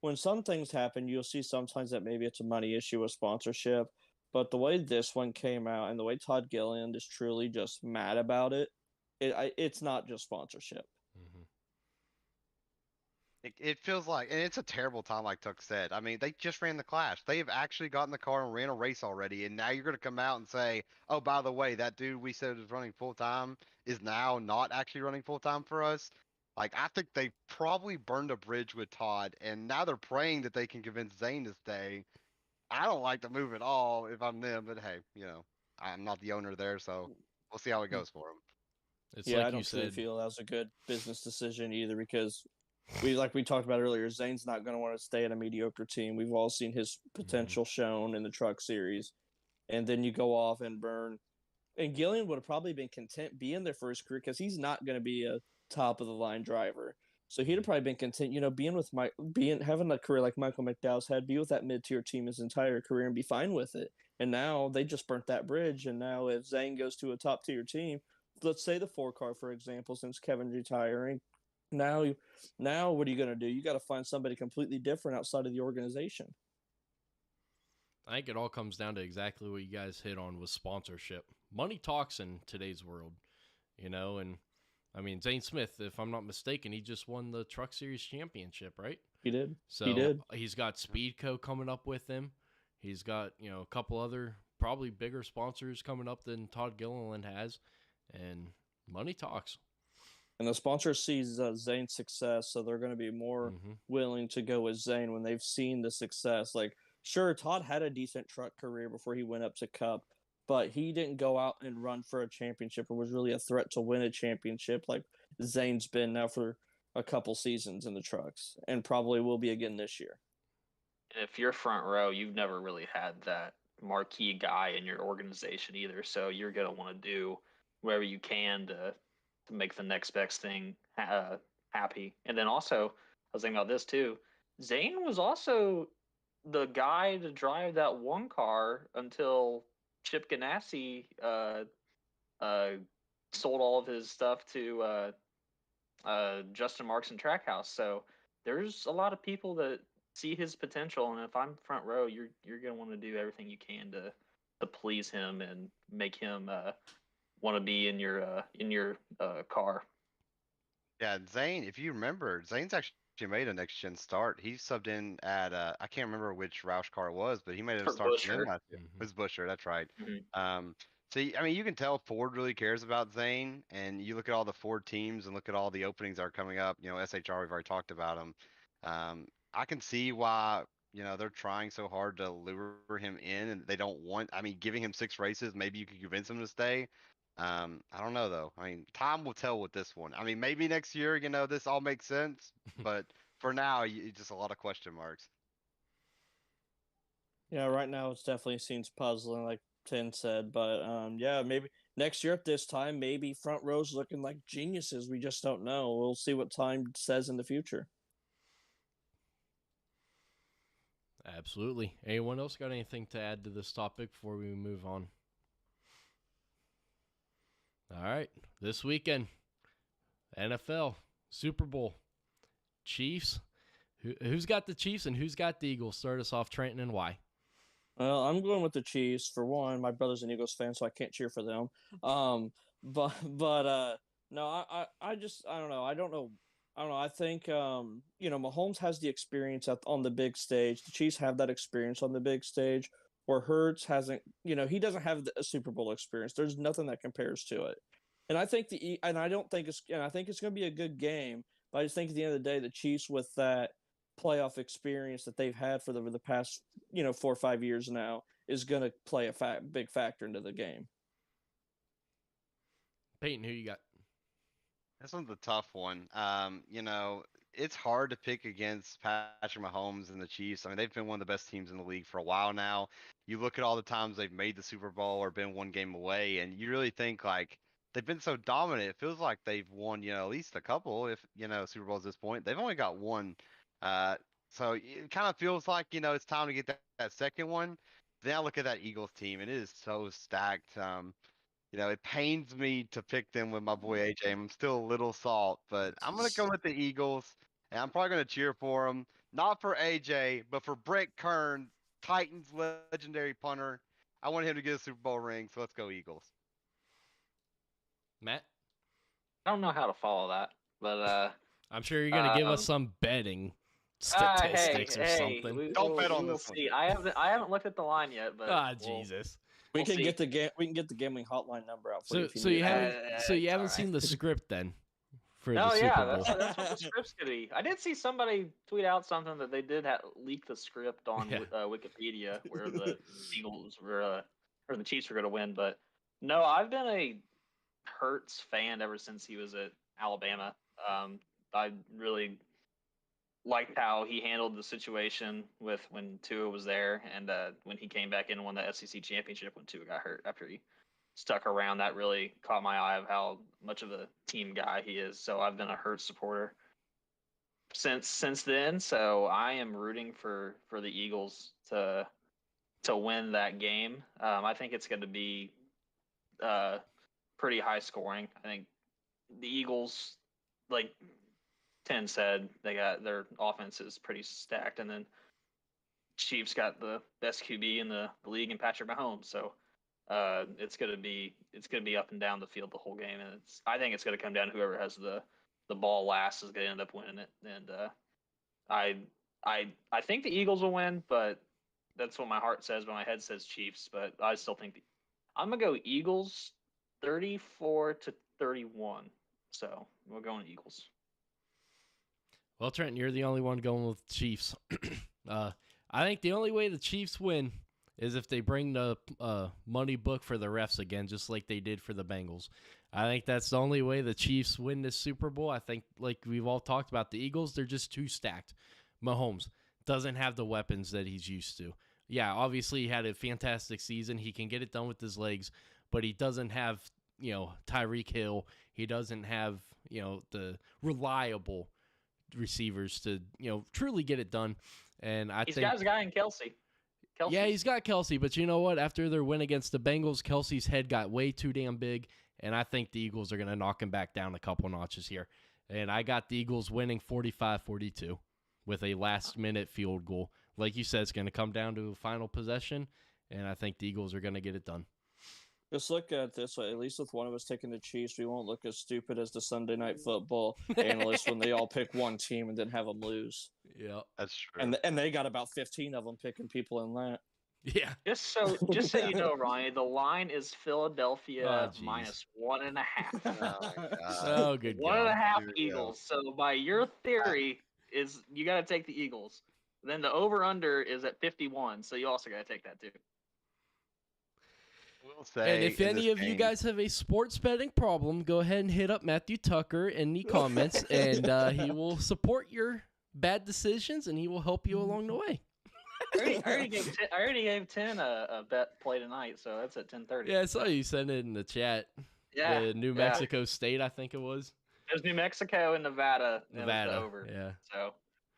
when some things happen, you'll see sometimes that maybe it's a money issue with sponsorship. But the way this one came out and the way Todd Gilliland is truly just mad about it, it's not just sponsorship. It feels like, and it's a terrible time, like Tuck said. I mean, they just ran the Clash. They have actually gotten the car and ran a race already, and now you're going to come out and say, oh, by the way, that dude we said was running full-time is now not actually running full-time for us. Like, I think they probably burned a bridge with Todd, and now they're praying that they can convince Zane to stay. I don't like the move at all if I'm them, but hey, I'm not the owner there, so we'll see how it goes for him. It's yeah, like I don't really feel that was a good business decision either because we talked about earlier, Zane's not going to want to stay at a mediocre team. We've all seen his potential shown in the truck series. And then you go off and burn. And Gillian would have probably been content being there for his career because he's not going to be a top of the line driver. So he'd have probably been content, having a career like Michael McDowell's had, be with that mid-tier team his entire career and be fine with it. And now they just burnt that bridge. And now if Zane goes to a top-tier team, let's say the 4-car, for example, since Kevin's retiring, now what are you going to do? You got to find somebody completely different outside of the organization. I think it all comes down to exactly what you guys hit on with sponsorship. Money talks in today's world, and I mean, Zane Smith, if I'm not mistaken, he just won the Truck Series championship, right? He did. So he did. He's got Speedco coming up with him. He's got, a couple other probably bigger sponsors coming up than Todd Gilliland has, and money talks. And the sponsor sees Zane's success, so they're going to be more willing to go with Zane when they've seen the success. Like, sure, Todd had a decent truck career before he went up to Cup, but he didn't go out and run for a championship or was really a threat to win a championship like Zane's been now for a couple seasons in the trucks and probably will be again this year. If you're Front Row, you've never really had that marquee guy in your organization either, so you're going to want to do whatever you can to make the next best thing happy. And then also, I was thinking about this too. Zane was also the guy to drive that 1 car until Chip Ganassi sold all of his stuff to Justin Marks and Trackhouse. So there's a lot of people that see his potential, and if I'm front row, you're gonna want to do everything you can to please him and make him want to be in your car. Yeah, Zane, if you remember, Zane's actually made a next gen start. He subbed in at I can't remember which Roush car it was, but he made a For start for them Busher. last year. It was Busher, that's right. Mhm. So I mean, you can tell Ford really cares about Zane, and you look at all the Ford teams and look at all the openings that are coming up. You know, SHR, we've already talked about them. I can see why they're trying so hard to lure him in, and they don't want. I mean, giving him 6 races, maybe you could convince him to stay. I don't know though. I mean, time will tell with this one. I mean, maybe next year, this all makes sense, but for now, just a lot of question marks. Yeah, right now it's definitely seems puzzling, like Tin said. But yeah, maybe next year at this time, maybe front row's looking like geniuses. We just don't know. We'll see what time says in the future. Absolutely. Anyone else got anything to add to this topic before we move on? All right. This weekend, NFL, Super Bowl, Chiefs. Who's got the Chiefs and who's got the Eagles? Start us off, Trenton, and why? Well, I'm going with the Chiefs for one. My brother's an Eagles fan, so I can't cheer for them. But no, I just I don't know. I don't know. I think Mahomes has the experience on the big stage. The Chiefs have that experience on the big stage, where Hurts hasn't. He doesn't have a Super Bowl experience. There's nothing that compares to it. And I think I think it's going to be a good game. But I just think at the end of the day, the Chiefs, with that playoff experience that they've had for the past 4 or 5 years now, is going to play a big factor into the game. Peyton, who you got? This one's a tough one. It's hard to pick against Patrick Mahomes and the Chiefs. I mean, they've been one of the best teams in the league for a while now. You look at all the times they've made the Super Bowl or been one game away, and you really think like they've been so dominant. It feels like they've won, at least a couple, if Super Bowls at this point. They've only got one. So it kind of feels like it's time to get that second one. Then I look at that Eagles team, and it is so stacked. It pains me to pick them with my boy AJ. I'm still a little salt, but I'm going to go with the Eagles, and I'm probably going to cheer for them. Not for AJ, but for Brett Kern, Titans legendary punter. I want him to get a Super Bowl ring, so let's go Eagles. Matt? I don't know how to follow that, but I'm sure you're going to give us some betting statistics or something. Don't bet on this one. I haven't looked at the line yet, but Jesus. We can get the gambling hotline number out for you. So you haven't seen the script then for the Super Bowl. That's what the script's gonna be. I did see somebody tweet out something that they did leak the script on Wikipedia where the Eagles were or the Chiefs were gonna win. But no, I've been a Hurts fan ever since he was at Alabama. I really liked how he handled the situation with when Tua was there, and when he came back in and won the SEC championship when Tua got hurt after he stuck around. That really caught my eye of how much of a team guy he is. So I've been a Hurts supporter since then. So I am rooting for the Eagles to win that game. I think it's going to be pretty high scoring. I think the Eagles, like Ten said, their offense is pretty stacked, and then Chiefs got the best QB in the league in Patrick Mahomes. So it's gonna be up and down the field the whole game, and I think it's gonna come down to whoever has the ball last is gonna end up winning it. And I think the Eagles will win, but that's what my heart says, but my head says Chiefs. But I still think I'm gonna go Eagles 34-31. So we're going Eagles. Well, Trenton, you're the only one going with Chiefs. I think the only way the Chiefs win is if they bring the money book for the refs again, just like they did for the Bengals. I think that's the only way the Chiefs win this Super Bowl. I think, like we've all talked about, the Eagles, they're just too stacked. Mahomes doesn't have the weapons that he's used to. Yeah, obviously he had a fantastic season. He can get it done with his legs, but he doesn't have, Tyreek Hill. He doesn't have, the reliable receivers to truly get it done. And he's got his guy in Kelsey. Yeah, he's got Kelsey, but you know what? After their win against the Bengals, Kelsey's head got way too damn big, and I think the Eagles are going to knock him back down a couple notches here. And I got the Eagles winning 45-42. with a last-minute field goal. Like you said, it's going to come down to a final possession, and I think the Eagles are going to get it done. Just look at it this way. At least with one of us taking the Chiefs, we won't look as stupid as the Sunday Night Football analysts when they all pick one team and then have them lose. Yeah, That's true. And they got about 15 of them picking people in that. yeah. Just so you know, Ronnie, the line is Philadelphia Oh, -1.5. Oh, my God. Oh, good God. 1.5 Here we go. Eagles. So by your theory, is you got to take the Eagles. Then the over/under is at 51, so you also got to take that too. I will say, And if in any this of you game- guys have a sports betting problem, go ahead and hit up Matthew Tucker in the comments, and he will support your bad decisions, and he will help you along the way. I already gave 10 a bet play tonight, so that's at 10:30. Yeah, I saw you send it in the chat. Yeah, New yeah. Mexico State, I think it was. There's New Mexico and Nevada. and it was the Nevada, over. yeah. So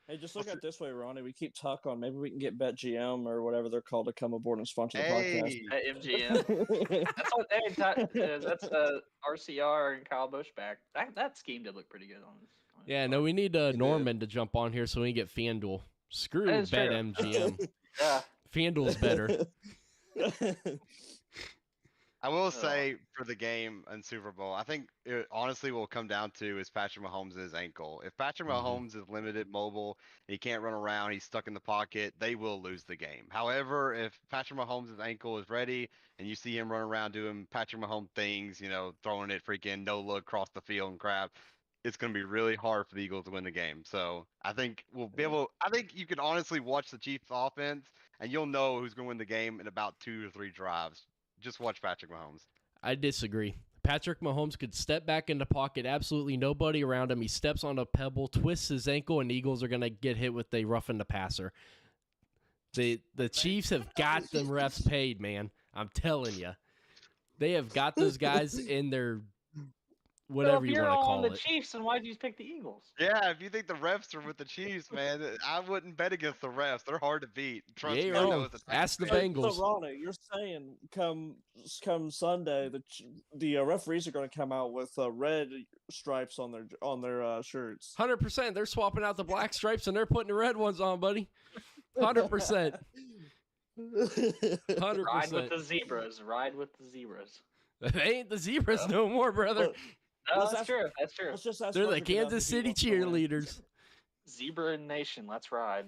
Hey, just look at it this way, Ronnie. We keep Tuck on. Maybe we can get BetGM or whatever they're called to come aboard and sponsor the Hey, at MGM. podcast. That's what that's RCR and Kyle Bushback. That scheme did look pretty good on this. Yeah, no, we need Norman to jump on here so we can get FanDuel. Screw That is true. BetMGM. Yeah. FanDuel's better. I will say for the game and Super Bowl, I think it honestly will come down to is Patrick Mahomes' ankle. If Patrick Mahomes is limited mobile, and he can't run around, he's stuck in the pocket, they will lose the game. However, if Patrick Mahomes' ankle is ready and you see him run around doing Patrick Mahomes things, throwing it freaking no look across the field and crap, it's going to be really hard for the Eagles to win the game. So I think I think you can honestly watch the Chiefs offense and you'll know who's going to win the game in about 2 or 3 drives. Just watch Patrick Mahomes. I disagree. Patrick Mahomes could step back in the pocket, absolutely nobody around him. He steps on a pebble, twists his ankle, and the Eagles are going to get hit with a roughing the passer. The Chiefs have got them refs paid, man. I'm telling you. They have got those guys in their whatever you want to If you're call on the it. Chiefs, then why'd you pick the Eagles? Yeah, if you think the refs are with the Chiefs, man, I wouldn't bet against the refs. They're hard to beat. Trust Yeah, me. you're I know wrong. as a Ask the Chiefs fan. Bengals. So, Ronnie, you're saying come Sunday, the referees are going to come out with red stripes on their shirts. 100%. They're swapping out the black stripes and they're putting the red ones on, buddy. 100%. 100%. Ride with the zebras. Ride with the zebras. They ain't the Zebras no more, brother. No, Let's that's ask- true. That's true. Let's just ask They're the Roger Goodell Kansas if he City wants to win. cheerleaders. Zebra Nation. Let's ride.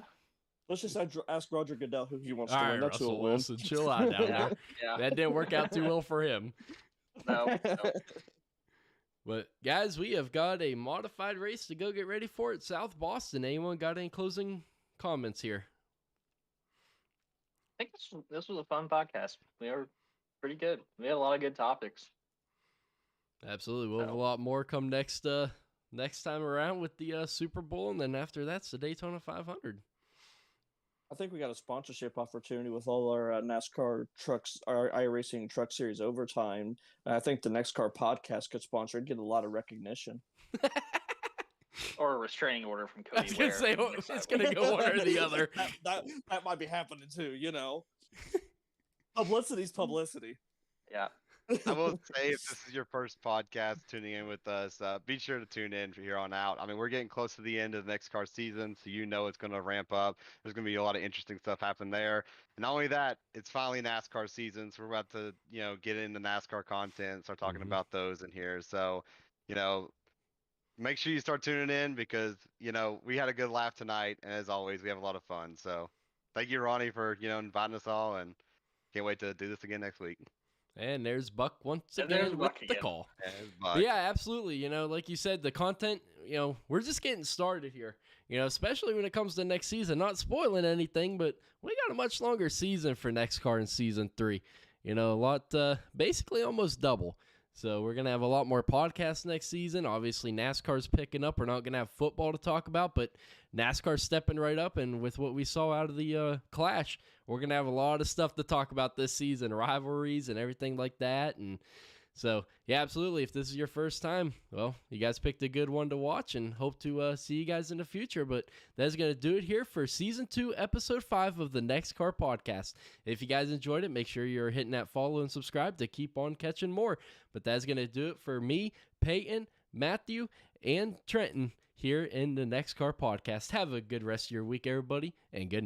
Let's just ask Roger Goodell who he wants All to right, win. That's who Russell will win. Wilson, chill out down there. Yeah. That didn't work out too well for him. No. But, guys, we have got a modified race to go get ready for at South Boston. Anyone got any closing comments here? I think this was a fun podcast. We were pretty good. We had a lot of good topics. Absolutely. We'll have a lot more come next time around with the Super Bowl, and then after that's the Daytona 500. I think we got a sponsorship opportunity with all our NASCAR trucks, our iRacing Truck Series overtime. And I think the NEXXTCAR Podcast could sponsor it, get a lot of recognition. Or a restraining order from I Cody was going to say, Ware. it's going to go one or the other. that might be happening too, Publicity's publicity. Yeah. I will say, if this is your first podcast tuning in with us, be sure to tune in from here on out. I mean, we're getting close to the end of the NEXXTCAR season, so it's going to ramp up. There's going to be a lot of interesting stuff happening there. And not only that, it's finally NASCAR season, so we're about to, get into NASCAR content, start talking about those in here. So, make sure you start tuning in because, we had a good laugh tonight, and as always, we have a lot of fun. So, thank you, Ronnie, for, inviting us all, and can't wait to do this again next week. And there's Buck once And there's again with Buck the again. call. Bye. But yeah, absolutely. Like you said, the content, we're just getting started here. Especially when it comes to next season. Not spoiling anything, but we got a much longer season for NEXXTCAR in season 3. A lot, basically almost double. So we're going to have a lot more podcasts next season. Obviously, NASCAR's picking up. We're not going to have football to talk about, but NASCAR's stepping right up. And with what we saw out of the Clash, we're going to have a lot of stuff to talk about this season, rivalries and everything like that. And so, yeah, absolutely. If this is your first time, well, you guys picked a good one to watch and hope to see you guys in the future. But that's going to do it here for Season 2, Episode 5 of the NEXXTCAR Podcast. If you guys enjoyed it, make sure you're hitting that follow and subscribe to keep on catching more. But that's going to do it for me, Peyton, Matthew, and Trenton here in the NEXXTCAR Podcast. Have a good rest of your week, everybody, and good